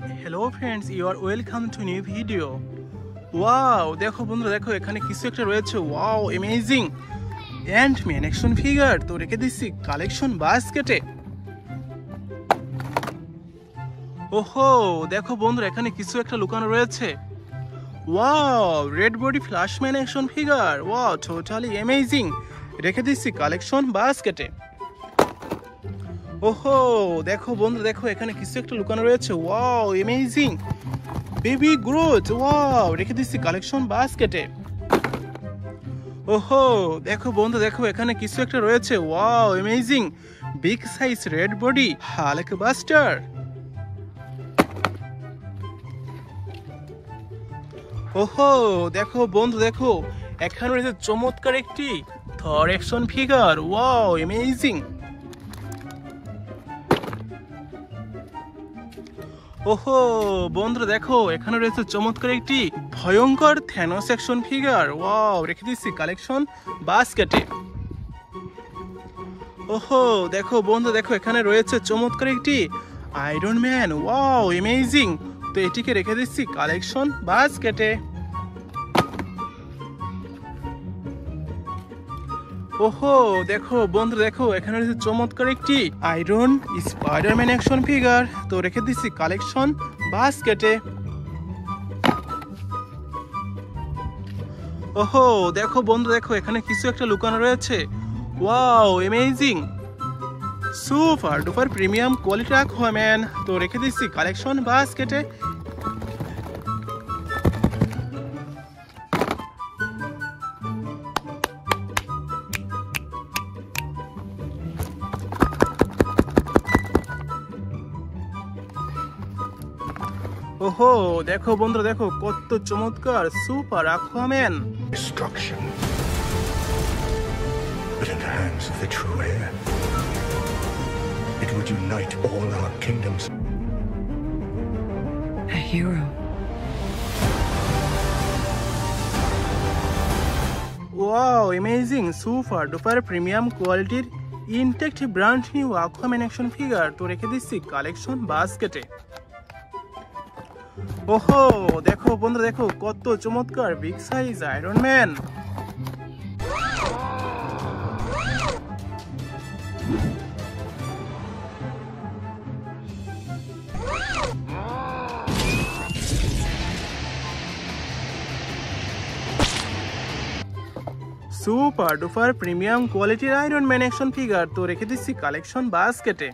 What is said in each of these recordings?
Hello friends, you are welcome to new video. Wow, দেখো বন্ধুরা দেখো এখানে কিছু একটা রয়েছে। Wow amazing Ant Man action figure তো রেখে দিচ্ছি কালেকশন বাস্কেটে। ওহো দেখো বন্ধুরা এখানে কিছু একটা লুকানো রয়েছে। Wow red body Flashman action figure. Wow totally amazing, রেখে দিচ্ছি কালেকশন বাস্কেটে। ওহো দেখো বন্ধুরা দেখো এখানে কিছু একটা লুকানো রয়েছে। Wow amazing baby growth. Wow রেখে দিচ্ছি কালেকশন বাস্কেটে। ওহো দেখো বন্ধু দেখো এখানে কিছু একটা রয়েছে। Wow amazing big size red body Hulk buster. ওহো দেখো বন্ধু দেখো এখানে রয়েছে চমৎকার একটি থর অ্যাকশন ফিগার। Wow amazing. ওহো বন্ধুরা দেখো এখানে রয়েছে চমৎকার একটি ভয়ঙ্কর থ্যানোস অ্যাকশন ফিগার। ওয়াও রেখে দিচ্ছি কালেকশন বাস্কেটে। ওহো দেখো বন্ধু দেখো এখানে রয়েছে চমৎকার একটি আয়রন ম্যান। ওয়াও অ্যামেজিং, তো এটিকে রেখে দিচ্ছি কালেকশন বাস্কেটে। ওহো দেখো বন্ধু দেখো এখানে রয়েছে চমৎকার একটি আয়রন স্পাইডারম্যান অ্যাকশন ফিগার, তো রেখে দিচ্ছি কালেকশন বাস্কেটে। ওহো দেখো বন্ধু দেখো এখানে কিছু একটা লুকানো রয়েছে। Wow amazing super duper premium quality Aquaman, তো রেখে দিচ্ছি কালেকশন বাস্কেটে। ওহো দেখো বন্ধুরা দেখো কত চমৎকার super Aquaman. Destruction, but in the hands of the true heir, it would unite all our kingdoms. A hero. Wow amazing super duper premium কোয়ালিটির intact brand new Aquaman action figure, তো রেখে দিচ্ছি কালেকশন বাস্কেটে। ওহো দেখো বন্ধুরা দেখো কত চমৎকার big size iron man. Super duper premium কোয়ালিটির আয়রন ম্যান অ্যাকশন ফিগার, তো রেখে দিচ্ছি কালেকশন বাস্কেটে।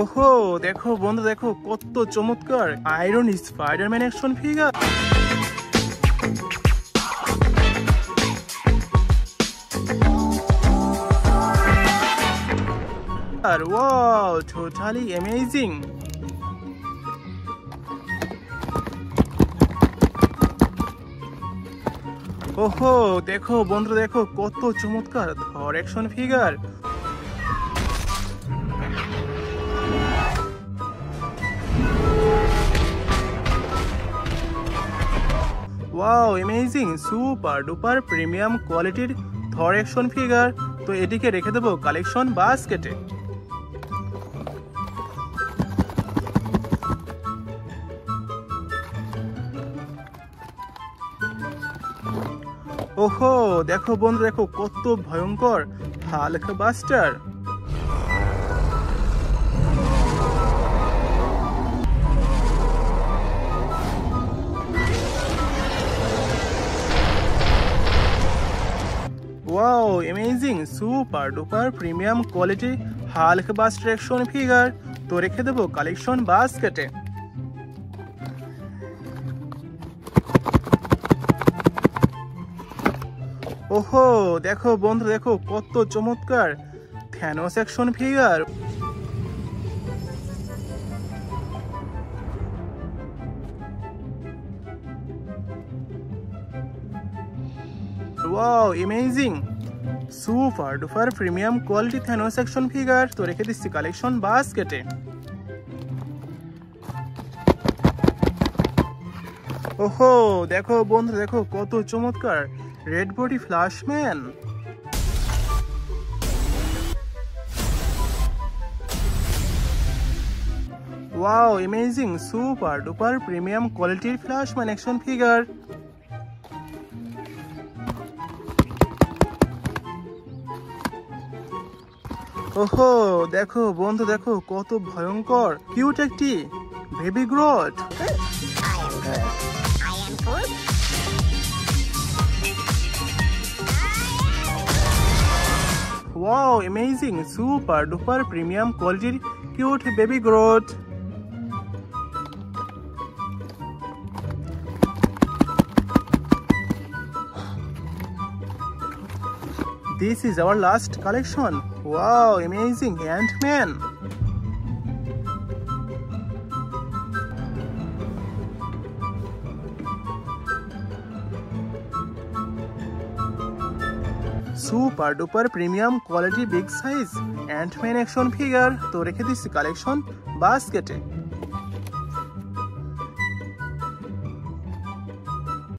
ওহো দেখো বন্ধু দেখো কত চমৎকার আয়রন স্পাইডারম্যান অ্যাকশন ফিগার। আর ওয়াও টোটালি অ্যামেজিং। ওহো দেখো বন্ধু দেখো কত চমৎকার Thor action figure. Wow amazing super duper premium কোয়ালিটির থর অ্যাকশন ফিগার, তো এটিকে রেখে দেবো কালেকশন বাস্কেটে। ওহো দেখো বন্ধু দেখো কত ভয়ঙ্কর Hulk buster. Wow amazing super duper premium quality Hulk buster action figure, তো রেখে দেবো কালেকশন বাস্কেটে। ওহো দেখো বন্ধু দেখো কত চমৎকার Thanos action figure. Wow amazing super duper premium quality Thanos action figure, তো রেখে দিচ্ছি কালেকশন বাস্কেটে। ওহো দেখো বন্ধু দেখো কত চমৎকার red body Flashman. Wow, amazing, super duper premium quality Flashman action figure. ওহো দেখো বন্ধু দেখো কত ভয়ঙ্কর কিউট একটি baby growth. Wow, amazing, super duper premium quality cute baby Groot. This is our last collection. Wow, amazing Ant-Man. Super duper premium quality big size Ant-Man action figure তো রেখে দিচ্ছি কালেকশন বাস্কেটে।